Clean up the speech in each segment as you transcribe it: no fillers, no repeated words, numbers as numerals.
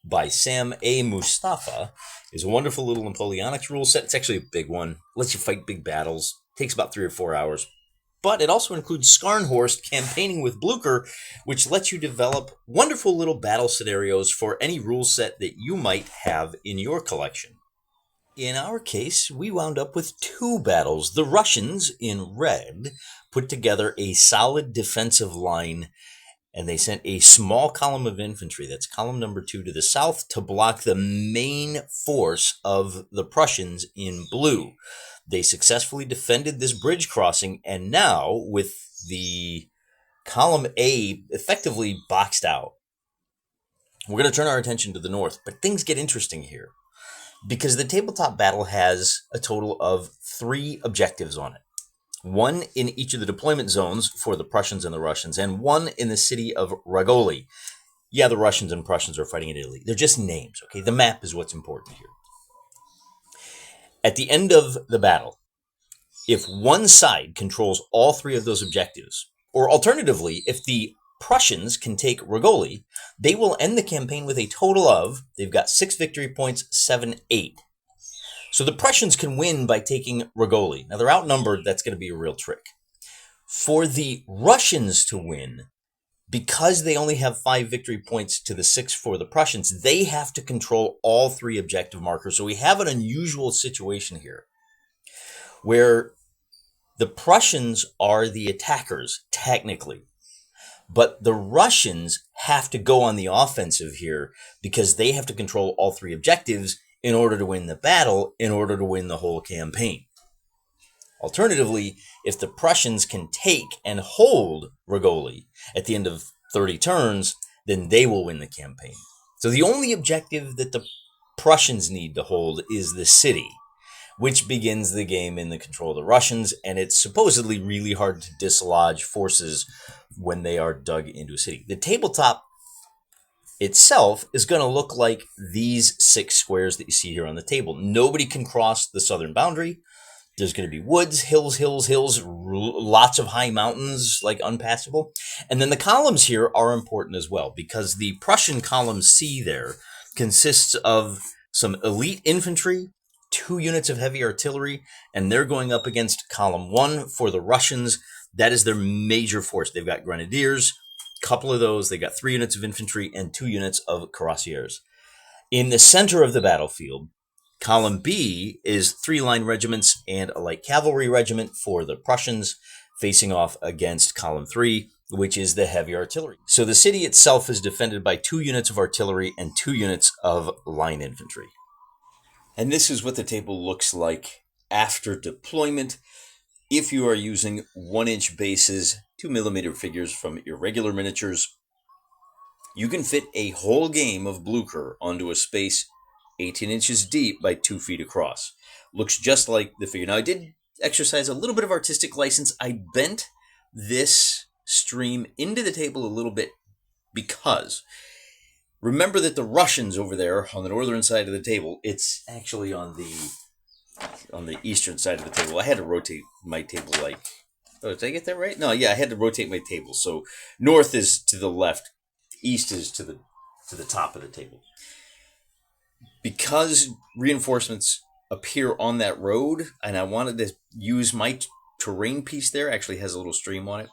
by Sam A. Mustafa is a wonderful little Napoleonics rule set. It's actually a big one. Lets you fight big battles. Takes about 3 or 4 hours. But it also includes Scharnhorst campaigning with Blucher, which lets you develop wonderful little battle scenarios for any rule set that you might have in your collection. In our case, we wound up with 2 battles. The Russians, in red, put together a solid defensive line, and they sent a small column of infantry, that's column number 2, to the south to block the main force of the Prussians in blue. They successfully defended this bridge crossing, and now, with the column A effectively boxed out, we're going to turn our attention to the north. But things get interesting here, because the tabletop battle has a total of 3 objectives on it. 1 in each of the deployment zones for the Prussians and the Russians, and 1 in the city of Ragoli. Yeah, the Russians and Prussians are fighting in Italy. They're just names, okay? The map is what's important here. At the end of the battle, if one side controls all 3 of those objectives, or alternatively, if the Prussians can take Ragoli, they will end the campaign with a total of, they've got 6 victory points, 7, 8. So the Prussians can win by taking Ragoli. Now they're outnumbered, that's going to be a real trick. For the Russians to win, because they only have 5 victory points to the 6 for the Prussians, they have to control all 3 objective markers. So we have an unusual situation here, where the Prussians are the attackers, technically. But the Russians have to go on the offensive here because they have to control all 3 objectives in order to win the battle, in order to win the whole campaign. Alternatively, if the Prussians can take and hold Ragoli at the end of 30 turns, then they will win the campaign. So the only objective that the Prussians need to hold is the city, which begins the game in the control of the Russians, and it's supposedly really hard to dislodge forces when they are dug into a city. The tabletop itself is going to look like these 6 squares that you see here on the table. Nobody can cross the southern boundary. There's going to be woods, hills, lots of high mountains, like unpassable. And then the columns here are important as well, because the Prussian column C there consists of some elite infantry, 2 units of heavy artillery, and they're going up against column 1 for the Russians. That is their major force. They've got grenadiers, a couple of those. They got 3 units of infantry and 2 units of cuirassiers. In the center of the battlefield, column B is 3 line regiments and a light cavalry regiment for the Prussians, facing off against column 3, which is the heavy artillery. So the city itself is defended by 2 units of artillery and 2 units of line infantry. And this is what the table looks like after deployment. If you are using 1-inch bases, 2mm figures from your regular miniatures, you can fit a whole game of Blucher onto a space 18 inches deep by 2 feet across. Looks just like the figure. Now, I did exercise a little bit of artistic license. I bent this stream into the table a little bit because remember that the Russians over there on the northern side of the table, it's actually on the eastern side of the table. I had to rotate my table like, oh, did I get that right? No, yeah, I had to rotate my table. So north is to the left, east is to the top of the table. Because reinforcements appear on that road, and I wanted to use my terrain piece there, actually has a little stream on it.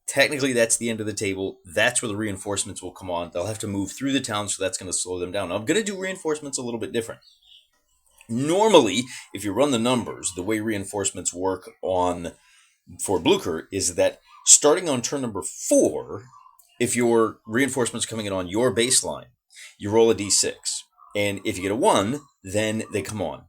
Technically, that's the end of the table. That's where the reinforcements will come on. They'll have to move through the town, so that's going to slow them down. Now, I'm going to do reinforcements a little bit different. Normally, if you run the numbers, the way reinforcements work for Blucher is that starting on turn number 4, if your reinforcements coming in on your baseline, you roll a d6. And if you get a 1, then they come on.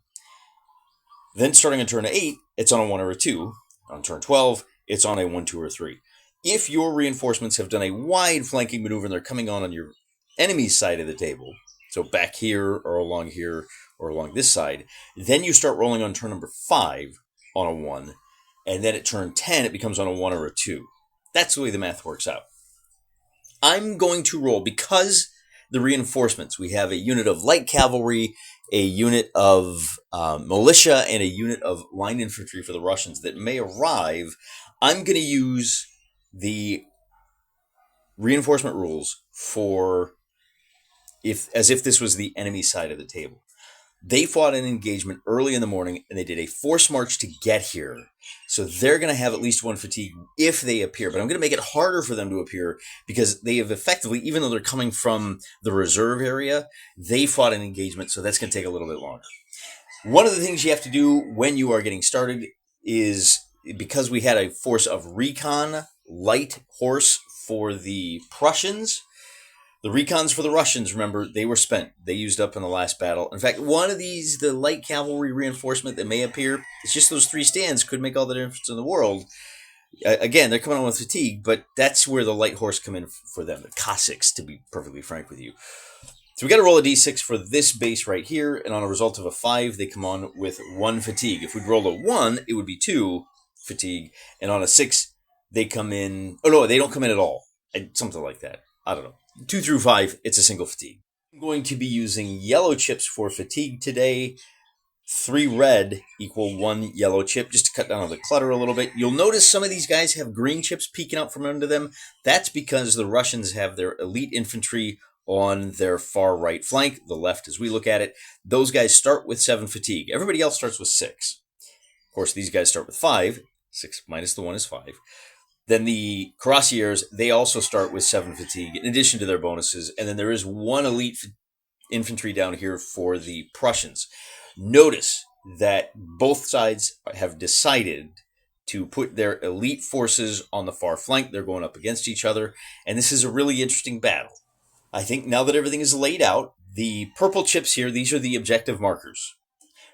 Then starting on turn 8, it's on a 1 or a 2. On turn 12, it's on a 1, 2, or 3. If your reinforcements have done a wide flanking maneuver and they're coming on your enemy's side of the table, so back here or along this side, then you start rolling on turn number 5 on a 1, and then at turn 10, it becomes on a 1 or a 2. That's the way the math works out. I'm going to roll, because the reinforcements, we have a unit of light cavalry, a unit of militia, and a unit of line infantry for the Russians that may arrive. I'm going to use the reinforcement rules for as if this was the enemy side of the table. They fought an engagement early in the morning and they did a forced march to get here. So they're going to have at least one fatigue if they appear. But I'm going to make it harder for them to appear because they have effectively, even though they're coming from the reserve area, they fought an engagement. So that's going to take a little bit longer. One of the things you have to do when you are getting started is, because we had a force of recon light horse for the Prussians, the recons for the Russians, remember, they were spent. They used up in the last battle. In fact, one of these, the light cavalry reinforcement that may appear, it's just those 3 stands could make all the difference in the world. Again, they're coming on with fatigue, but that's where the light horse come in for them, the Cossacks, to be perfectly frank with you. So we got to roll a d6 for this base right here, and on a result of a 5, they come on with 1 fatigue. If we'd rolled a 1, it would be 2 fatigue, and on a 6, they come in... Oh, no, they don't come in at all. Something like that. I don't know. 2 through 5, it's a single fatigue. I'm going to be using yellow chips for fatigue today. 3 red equal 1 yellow chip, just to cut down on the clutter a little bit. You'll notice some of these guys have green chips peeking out from under them. That's because the Russians have their elite infantry on their far right flank, the left as we look at it. Those guys start with 7 fatigue. Everybody else starts with 6. Of course, these guys start with 5. 6 minus the 1 is 5. Then the Cuirassiers, they also start with 7 fatigue, in addition to their bonuses. And then there is 1 elite infantry down here for the Prussians. Notice that both sides have decided to put their elite forces on the far flank. They're going up against each other. And this is a really interesting battle. I think now that everything is laid out, the purple chips here, these are the objective markers.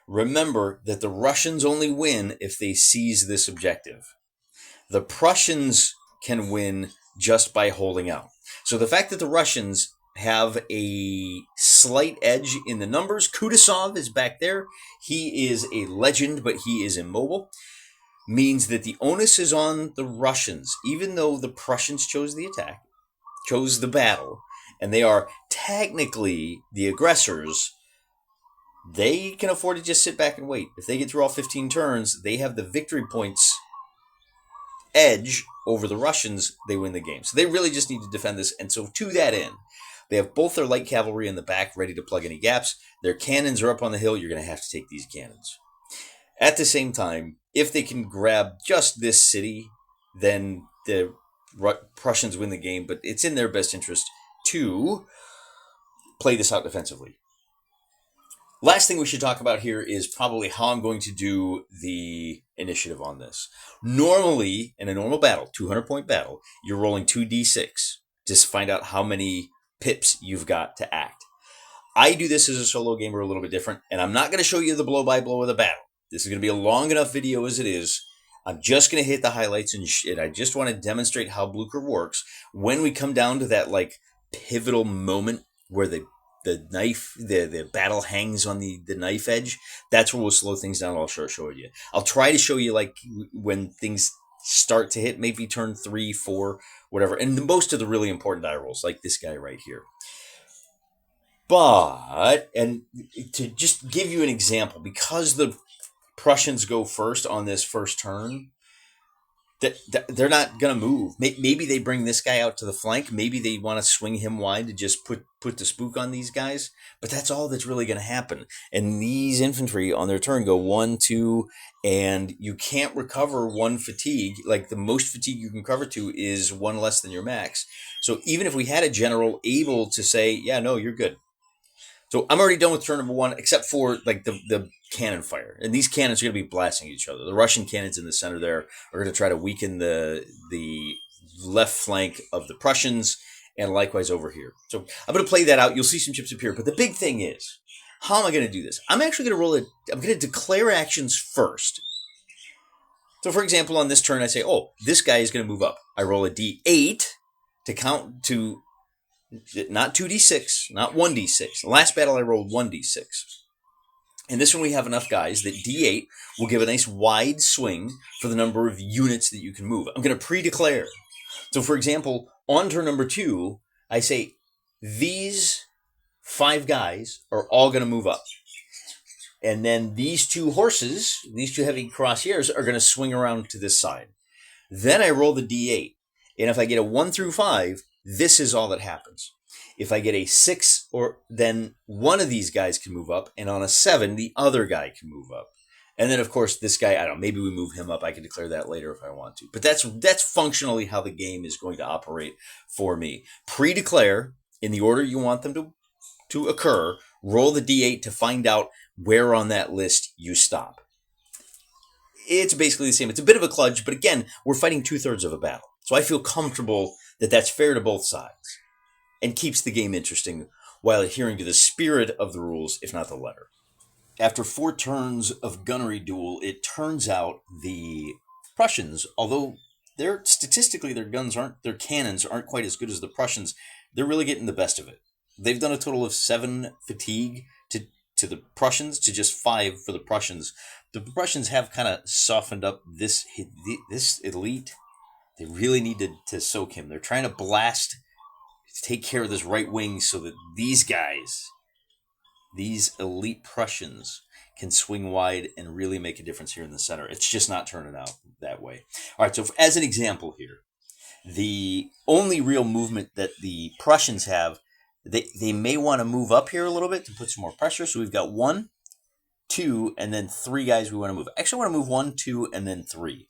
Remember that the Russians only win if they seize this objective. The Prussians can win just by holding out. So the fact that the Russians have a slight edge in the numbers, Kutuzov is back there. He is a legend, but he is immobile. Means that the onus is on the Russians, even though the Prussians chose the attack, chose the battle, and they are technically the aggressors. They can afford to just sit back and wait. If they get through all 15 turns, they have the victory points edge over the Russians. They win the game. So they really just need to defend this. And so to that end, they have both their light cavalry in the back ready to plug any gaps. Their cannons are up on the hill. You're going to have to take these cannons. At the same time, if they can grab just this city, then the Prussians win the game. But it's in their best interest to play this out defensively. Last thing we should talk about here is probably how I'm going to do the initiative on this. Normally, in a normal battle, 200-point battle, you're rolling 2d6 to find out how many pips you've got to act. I do this as a solo gamer a little bit different, and I'm not going to show you the blow-by-blow of the battle. This is going to be a long enough video as it is. I'm just going to hit the highlights and shit. I just want to demonstrate how Blucher works. When we come down to that pivotal moment where the knife, the battle hangs on the knife edge, that's where we'll slow things down. I'll show you. I'll try to show you when things start to hit, maybe turn 3, 4, whatever. And most of the really important die rolls, like this guy right here. But, and to just give you an example, because the Prussians go first on this first turn, they're not going to move. Maybe they bring this guy out to the flank. Maybe they want to swing him wide to just put the spook on these guys. But that's all that's really going to happen. And these infantry on their turn go 1, 2, and you can't recover 1 fatigue. Like the most fatigue you can recover to is 1 less than your max. So even if we had a general able to say, yeah, no, you're good. So I'm already done with turn number 1, except for the cannon fire. And these cannons are going to be blasting each other. The Russian cannons in the center there are going to try to weaken the left flank of the Prussians, and likewise over here. So I'm going to play that out. You'll see some chips appear. But the big thing is, how am I going to do this? I'm actually going to I'm going to declare actions first. So for example, on this turn, I say, oh, this guy is going to move up. I roll a d8 to count to... not 2d6, not 1d6. Last battle I rolled 1d6. And this one we have enough guys that d8 will give a nice wide swing for the number of units that you can move. I'm going to pre-declare. So for example, on turn number 2, I say these 5 guys are all going to move up. And then these 2 horses, these 2 heavy Cuirassiers, are going to swing around to this side. Then I roll the d8. And if I get a 1 through 5, this is all that happens. If I get a 6, or then one of these guys can move up, and on a 7, the other guy can move up. And then, of course, this guy, I don't know, maybe we move him up. I can declare that later if I want to. But that's functionally how the game is going to operate for me. Pre-declare in the order you want them to occur. Roll the d8 to find out where on that list you stop. It's basically the same. It's a bit of a kludge, but again, we're fighting 2/3 of a battle. So I feel comfortable that that's fair to both sides and keeps the game interesting while adhering to the spirit of the rules, if not the letter. After 4 turns of gunnery duel, it turns out the Prussians, although statistically their cannons aren't quite as good as the Prussians, they're really getting the best of it. They've done a total of 7 fatigue to the Prussians to just 5 for the Prussians. The Prussians have kind of softened up this elite. They really need to soak him. They're trying to take care of this right wing so that these guys, these elite Prussians, can swing wide and really make a difference here in the center. It's just not turning out that way. All right, so as an example here, the only real movement that the Prussians have, they may want to move up here a little bit to put some more pressure. So we've got 1, 2, and then 3 guys we want to move. Actually, I want to move 1, 2, and then 3.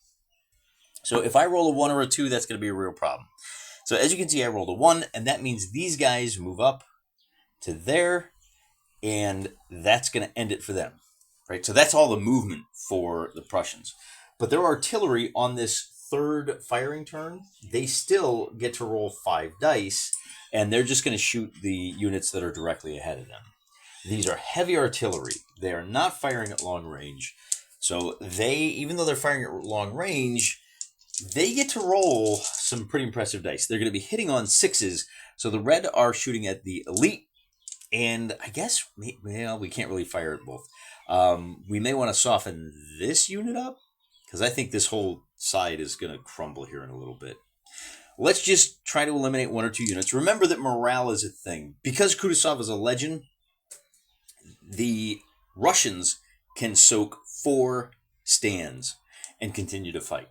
So if I roll a 1 or a 2, that's going to be a real problem. So as you can see, I rolled a 1, and that means these guys move up to there, and that's going to end it for them, right? So that's all the movement for the Prussians. But their artillery on this 3rd firing turn, they still get to roll 5 dice, and they're just going to shoot the units that are directly ahead of them. These are heavy artillery. They are not firing at long range. So even though they're firing at long range, they get to roll some pretty impressive dice. They're going to be hitting on 6s. So the red are shooting at the elite. And I guess, well, we can't really fire at both. We may want to soften this unit up, because I think this whole side is going to crumble here in a little bit. Let's just try to eliminate 1 or 2 units. Remember that morale is a thing. Because Kutuzov is a legend, the Russians can soak 4 stands and continue to fight.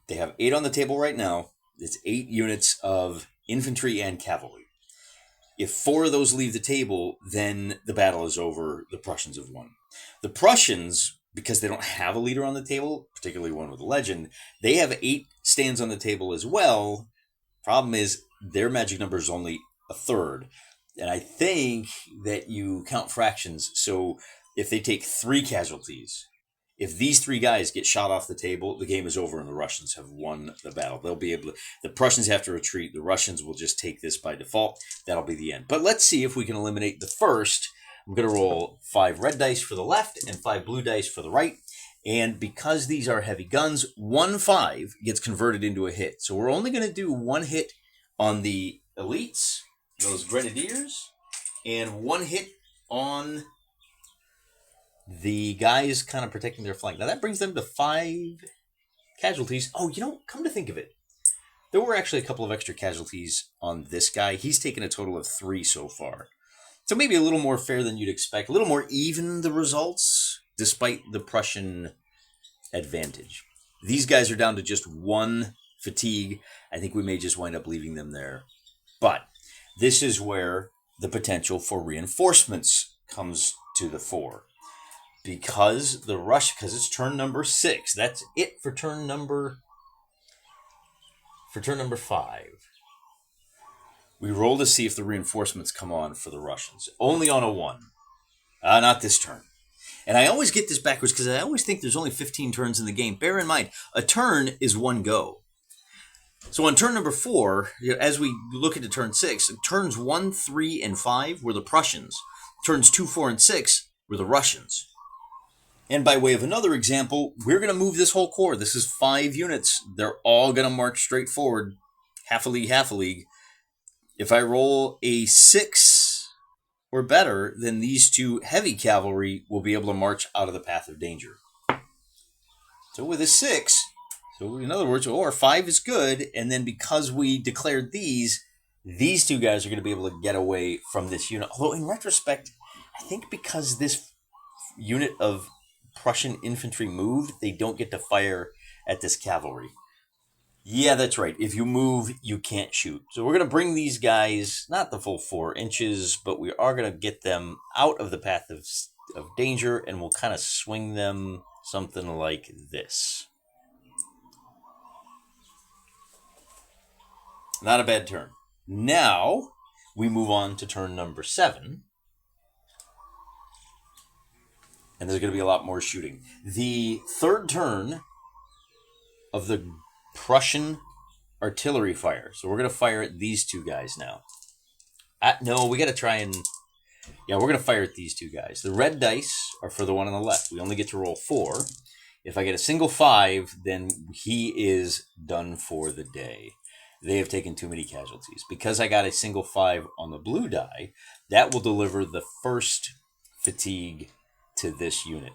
They have 8 on the table right now. It's 8 units of infantry and cavalry. If 4 of those leave the table, then the battle is over. The Prussians have won. The Prussians, because they don't have a leader on the table, particularly one with a legend, they have 8 stands on the table as well. Problem is, their magic number is only a 1/3. And I think that you count fractions. So if they take 3 casualties, if these 3 guys get shot off the table, the game is over and the Russians have won the battle. They'll be able to, the Prussians have to retreat. The Russians will just take this by default. That'll be the end. But let's see if we can eliminate the first. I'm going to roll 5 red dice for the left and 5 blue dice for the right. And because these are heavy guns, 1 5 gets converted into a hit. So we're only going to do 1 hit on the elites, those grenadiers, and 1 hit on the guys kind of protecting their flank. Now that brings them to 5 casualties. Oh, come to think of it, there were actually a couple of extra casualties on this guy. He's taken a total of 3 so far. So maybe a little more fair than you'd expect. A little more even the results, despite the Prussian advantage. These guys are down to just 1 fatigue. I think we may just wind up leaving them there. But this is where the potential for reinforcements comes to the fore. Because it's turn number 6. That's it for turn number 5. We roll to see if the reinforcements come on for the Russians. Only on a 1. Not this turn. And I always get this backwards because I always think there's only 15 turns in the game. Bear in mind, a turn is 1 go. So on turn number 4, as we look into turn 6, turns 1, 3, and 5 were the Prussians. Turns 2, 4, and 6 were the Russians. And by way of another example, we're going to move this whole corps. This is 5 units. They're all going to march straight forward. Half a league, half a league. If I roll a 6 or better, then these 2 heavy cavalry will be able to march out of the path of danger. So with a 6, so in other words, 5 is good, and then because we declared these 2 guys are going to be able to get away from this unit. Although in retrospect, I think because this unit of Prussian infantry moved, they don't get to fire at this cavalry. Yeah, that's right. If you move, you can't shoot. So we're going to bring these guys, not the full 4 inches, but we are going to get them out of the path of danger, and we'll kind of swing them something like this. Not a bad turn. Now we move on to turn number 7. And there's going to be a lot more shooting. The third turn of the Prussian artillery fire. So we're going to fire at these 2 guys now. No, we got to try and... Yeah, we're going to fire at these 2 guys. The red dice are for the one on the left. We only get to roll 4. If I get a single 5, then he is done for the day. They have taken too many casualties. Because I got a single 5 on the blue die, that will deliver the first fatigue to this unit.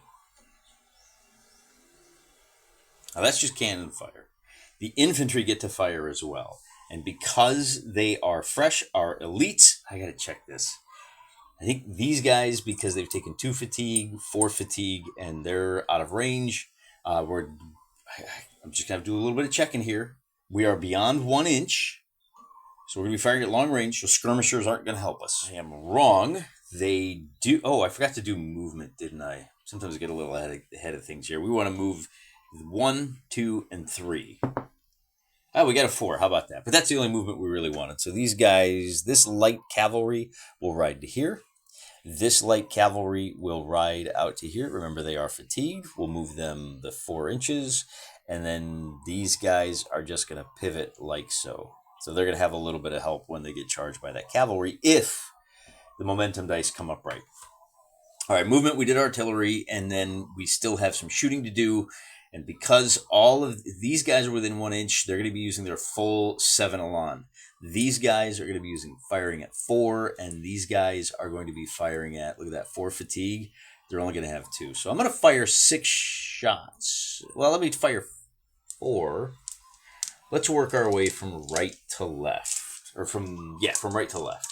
Now that's just cannon fire. The infantry get to fire as well. And because they are fresh, are elites, I gotta check this. I think these guys, because they've taken 2 fatigue, 4 fatigue, and they're out of range, I'm just gonna do a little bit of checking here. We are beyond 1 inch. So we're gonna be firing at long range, so skirmishers aren't gonna help us. I am wrong. They do. Oh, I forgot to do movement, didn't I? Sometimes I get a little ahead of things here. We want to move 1, 2, and 3. Oh, we got a 4. How about that? But that's the only movement we really wanted. So these guys, this light cavalry will ride to here. This light cavalry will ride out to here. Remember, they are fatigued. We'll move them the 4 inches. And then these guys are just going to pivot like so. So they're going to have a little bit of help when they get charged by that cavalry if the momentum dice come up right. All right, movement, we did artillery, and then we still have some shooting to do. And because all of these guys are within 1 inch, they're going to be using their full 7 elan. These guys are going to be firing at 4, and these guys are going to be firing at, look at that, 4 fatigue. They're only going to have 2. So I'm going to fire 6 shots. Well, let me fire 4. Let's work our way from right to left. Or from right to left.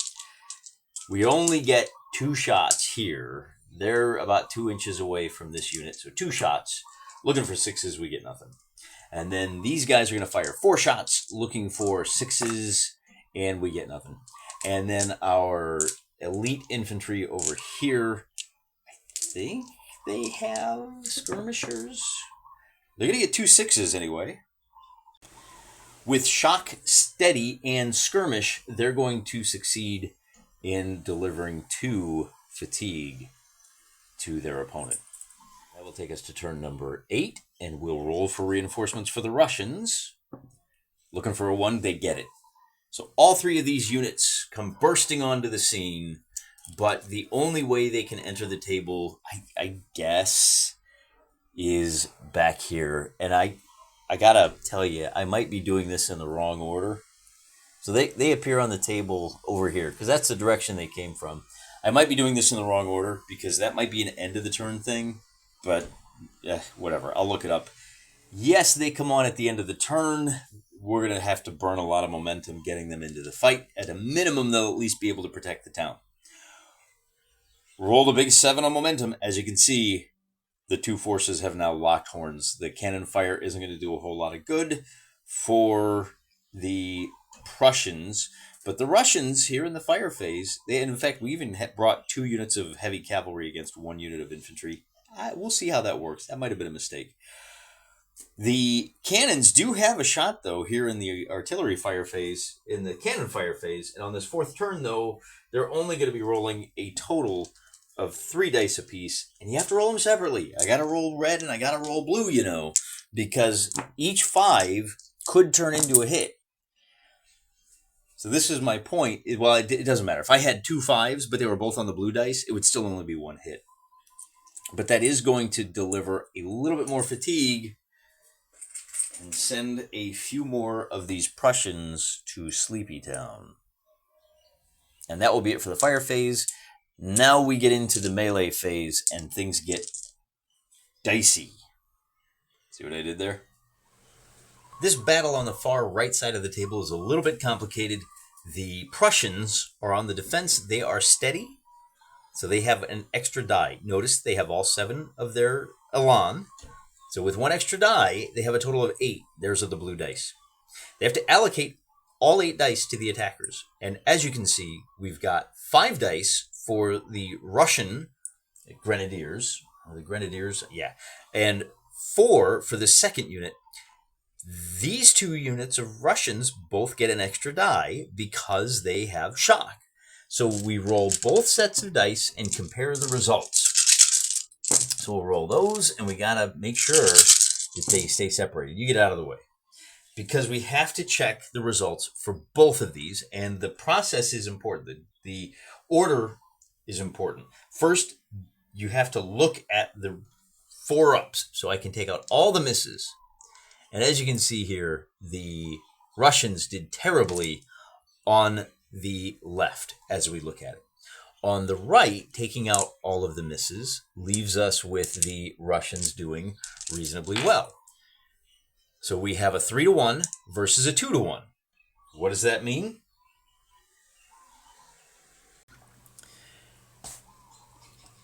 We only get 2 shots here. They're about 2 inches away from this unit, so 2 shots. Looking for 6s, we get nothing. And then these guys are going to fire 4 shots, looking for 6s, and we get nothing. And then our elite infantry over here, I think they have skirmishers. They're going to get 2 6s anyway. With shock, steady, and skirmish, they're going to succeed in delivering 2 fatigue to their opponent. That will take us to turn number 8, and we'll roll for reinforcements for the Russians. Looking for a 1, they get it. So all 3 of these units come bursting onto the scene, but the only way they can enter the table, I guess, is back here. And I gotta tell you, I might be doing this in the wrong order. So they appear on the table over here, because that's the direction they came from. I might be doing this in the wrong order, because that might be an end of the turn thing. But, whatever. I'll look it up. Yes, they come on at the end of the turn. We're going to have to burn a lot of momentum getting them into the fight. At a minimum, they'll at least be able to protect the town. Roll the big 7 on momentum. As you can see, the 2 forces have now locked horns. The cannon fire isn't going to do a whole lot of good for the Prussians. But the Russians, here in the fire phase, in fact, we even brought 2 units of heavy cavalry against 1 unit of infantry. We'll see how that works. That might have been a mistake. The cannons do have a shot, though, here in the artillery fire phase, in the cannon fire phase. And on this 4th turn, though, they're only going to be rolling a total of 3 dice apiece. And you have to roll them separately. I got to roll red and I got to roll blue, because each 5 could turn into a hit. So this is my point. Well, it doesn't matter. If I had 2 5s, but they were both on the blue dice, it would still only be 1 hit. But that is going to deliver a little bit more fatigue and send a few more of these Prussians to Sleepy Town. And that will be it for the fire phase. Now we get into the melee phase, and things get dicey. See what I did there? This battle on the far right side of the table is a little bit complicated. The Prussians are on the defense. They are steady. So they have an extra die. Notice they have all 7 of their elan. So with 1 extra die, they have a total of 8. Theirs are the blue dice. They have to allocate all 8 dice to the attackers. And as you can see, we've got 5 dice for the Russian Grenadiers. The Grenadiers, yeah. And 4 for the second unit. These 2 units of Russians both get an extra die because they have shock. So we roll both sets of dice and compare the results. So we'll roll those, and we gotta make sure that they stay separated. You get out of the way. Because we have to check the results for both of these, and the process is important. The order is important. First, you have to look at the 4 ups, so I can take out all the misses. And as you can see here, the Russians did terribly on the left as we look at it. On the right, taking out all of the misses leaves us with the Russians doing reasonably well. So we have a 3-1 versus a 2-1. What does that mean?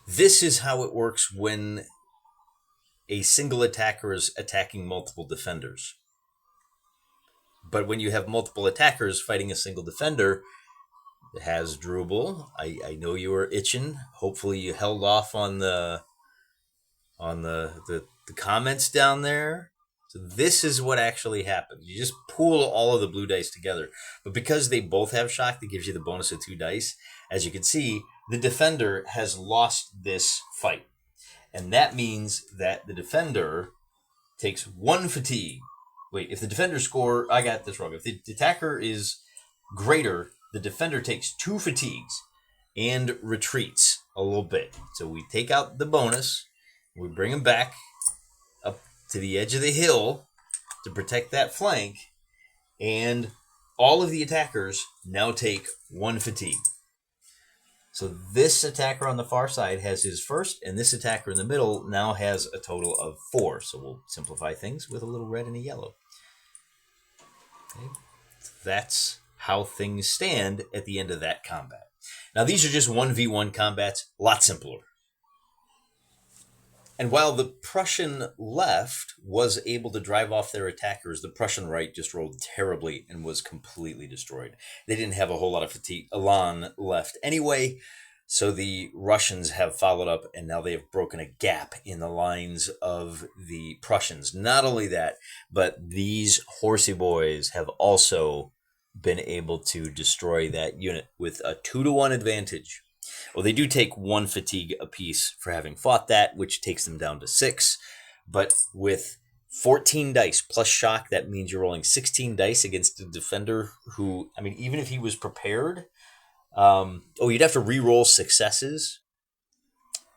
This is how it works when a single attacker is attacking multiple defenders. But when you have multiple attackers fighting a single defender, Hasdrubal, I know you were itching. Hopefully you held off on the comments down there. So this is what actually happens. You just pool all of the blue dice together. But because they both have shock, that gives you the bonus of 2 dice. As you can see, the defender has lost this fight. And that means that the defender takes 1 fatigue. Wait, if the defender score, I got this wrong. If the attacker is greater, the defender takes 2 fatigues and retreats a little bit. So we take out the bonus, we bring him back up to the edge of the hill to protect that flank, and all of the attackers now take 1 fatigue. So this attacker on the far side has his first, and this attacker in the middle now has a total of 4. So we'll simplify things with a little red and a yellow. Okay. That's how things stand at the end of that combat. Now these are just 1v1 combats, a lot simpler. And while the Prussian left was able to drive off their attackers, the Prussian right just rolled terribly and was completely destroyed. They didn't have a whole lot of fatigue elan left anyway, so the Russians have followed up, and now they have broken a gap in the lines of the Prussians. Not only that, but these horsey boys have also been able to destroy that unit with a 2-1 advantage. Well, they do take 1 fatigue apiece for having fought that, which takes them down to 6. But with 14 dice plus shock, that means you're rolling 16 dice against a defender who, I mean, even if he was prepared, you'd have to re-roll successes.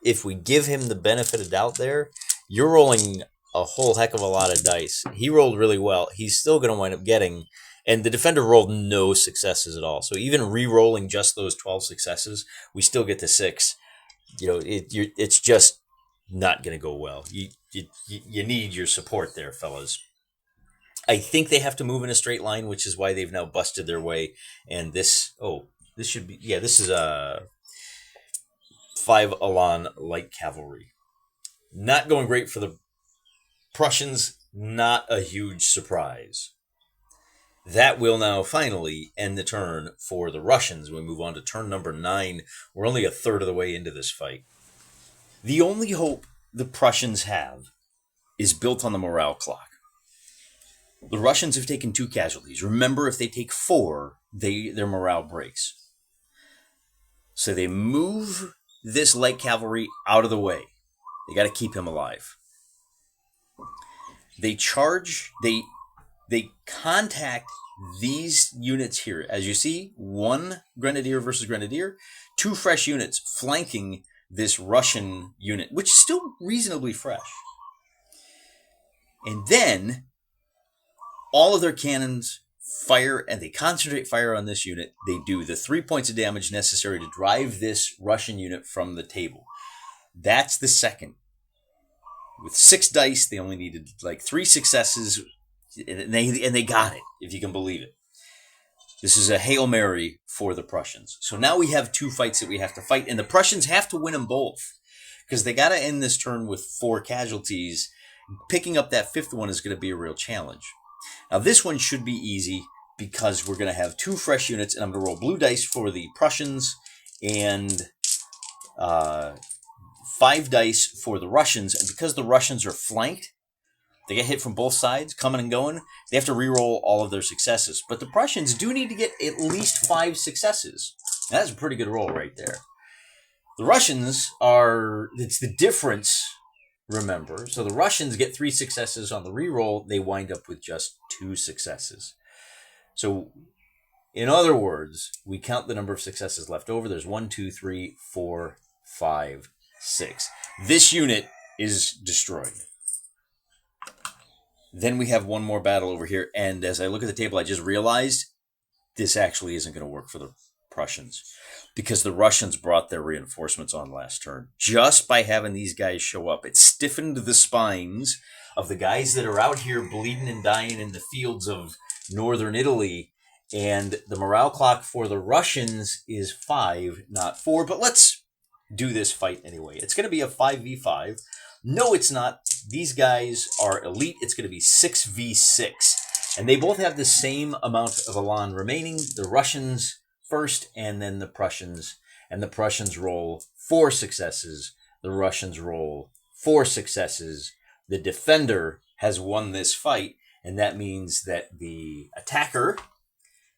If we give him the benefit of doubt there, you're rolling a whole heck of a lot of dice. He rolled really well. He's still going to wind up getting... And the defender rolled no successes at all. So even re-rolling just those 12 successes, we still get to 6. It's just not going to go well. You need your support there, fellas. I think they have to move in a straight line, which is why they've now busted their way. And this should be, this is a 5 Elan light cavalry. Not going great for the Prussians. Not a huge surprise. That will now finally end the turn for the Russians. We move on to turn number 9. We're only a third of the way into this fight. The only hope the Prussians have is built on the morale clock. The Russians have taken 2 casualties. Remember, if they take 4, their morale breaks. So they move this light cavalry out of the way. They got to keep him alive. They charge, they contact these units here. As you see, 1 Grenadier versus Grenadier, 2 fresh units flanking this Russian unit, which is still reasonably fresh. And then all of their cannons fire, and they concentrate fire on this unit. They do the 3 points of damage necessary to drive this Russian unit from the table. That's the second. With 6 dice, they only needed like 3 successes, and they got it, if you can believe it. This is a Hail Mary for the Prussians. So now we have 2 fights that we have to fight, and the Prussians have to win them both, because they got to end this turn with 4 casualties. Picking up that 5th one is going to be a real challenge. Now this one should be easy because we're going to have 2 fresh units, and I'm going to roll blue dice for the Prussians and 5 dice for the Russians. And because the Russians are flanked, they get hit from both sides, coming and going. They have to re-roll all of their successes. But the Prussians do need to get at least 5 successes. That's a pretty good roll right there. The Russians are, it's the difference, remember. So the Russians get 3 successes on the re-roll. They wind up with just 2 successes. So, in other words, we count the number of successes left over. There's 1, 2, 3, 4, 5, 6. This unit is destroyed. Then we have one more battle over here. And as I look at the table, I just realized this actually isn't going to work for the Prussians because the Russians brought their reinforcements on last turn. Just by having these guys show up, it stiffened the spines of the guys that are out here bleeding and dying in the fields of northern Italy. And the morale clock for the Russians is 5, not 4. But let's do this fight anyway. It's going to be a 5v5. No, it's not. These guys are elite. It's going to be 6v6. And they both have the same amount of elan remaining. The Russians first, and then the Prussians. And the Prussians roll 4 successes. The Russians roll 4 successes. The defender has won this fight, and that means that the attacker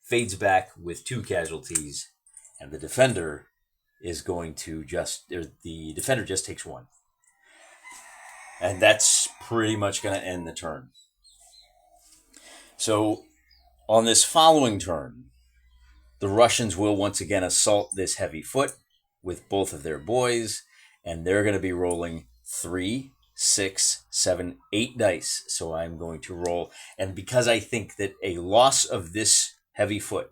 fades back with 2 casualties, and the defender is going to the defender just takes 1. And that's pretty much going to end the turn. So on this following turn, the Russians will once again assault this heavy foot with both of their boys, and they're going to be rolling 3, 6, 7, 8 dice. So I'm going to roll, and because I think that a loss of this heavy foot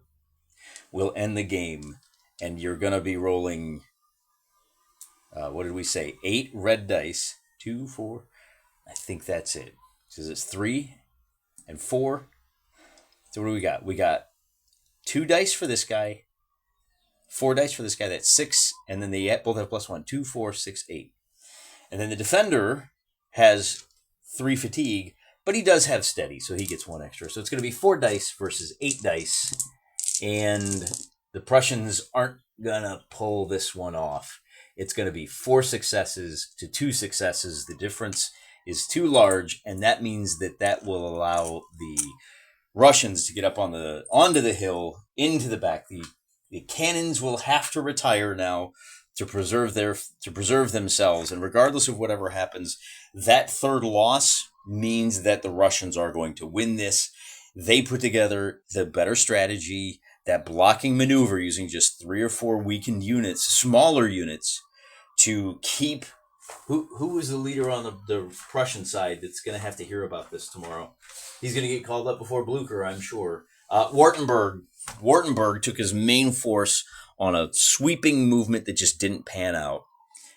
will end the game, and you're going to be rolling, what did we say, 8 red dice, 2, 4, I think that's it. Because it's 3 and 4. So what do we got? We got 2 dice for this guy, 4 dice for this guy, that's 6, and then they both have +1, 2, 4, 6, 8. And then the defender has 3 fatigue, but he does have steady, so he gets 1 extra. So it's going to be 4 dice versus 8 dice, and the Prussians aren't going to pull this one off. It's going to be 4 successes to 2 successes. The difference is too large, and that means that will allow the Russians to get up onto the hill, into the back. The cannons will have to retire now to preserve themselves, and regardless of whatever happens, that 3rd loss means that the Russians are going to win this. They put together the better strategy, that blocking maneuver using just 3 or 4 weakened units, smaller units, to keep. Who was the leader on the Prussian side that's going to have to hear about this tomorrow? He's going to get called up before Blucher, I'm sure. Wartenberg. Wartenberg took his main force on a sweeping movement that just didn't pan out.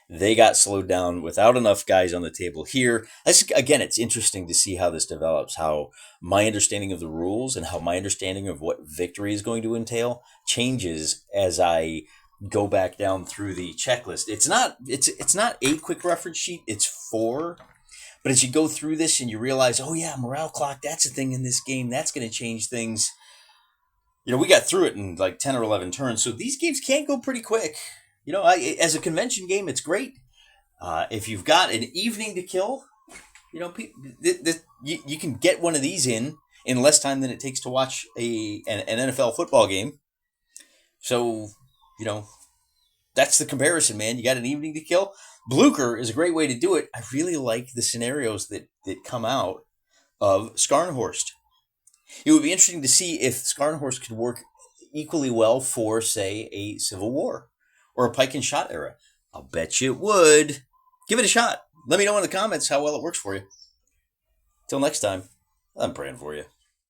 They got slowed down without enough guys on the table here. Again, it's interesting to see how this develops, how my understanding of the rules and how my understanding of what victory is going to entail changes as I go back down through the checklist. It's not a quick reference sheet, it's 4. But as you go through this and you realize, oh yeah, morale clock, that's a thing in this game, that's going to change things. We got through it in like 10 or 11 turns, so these games can go pretty quick. As a convention game, it's great. If you've got an evening to kill, you can get one of these in less time than it takes to watch an NFL football game. So, that's the comparison, man. You got an evening to kill. Blucher is a great way to do it. I really like the scenarios that come out of Scharnhorst. It would be interesting to see if Scharnhorst could work equally well for, say, a Civil War or a pike and shot era. I'll bet you it would. Give it a shot. Let me know in the comments how well it works for you. Till next time, I'm praying for you.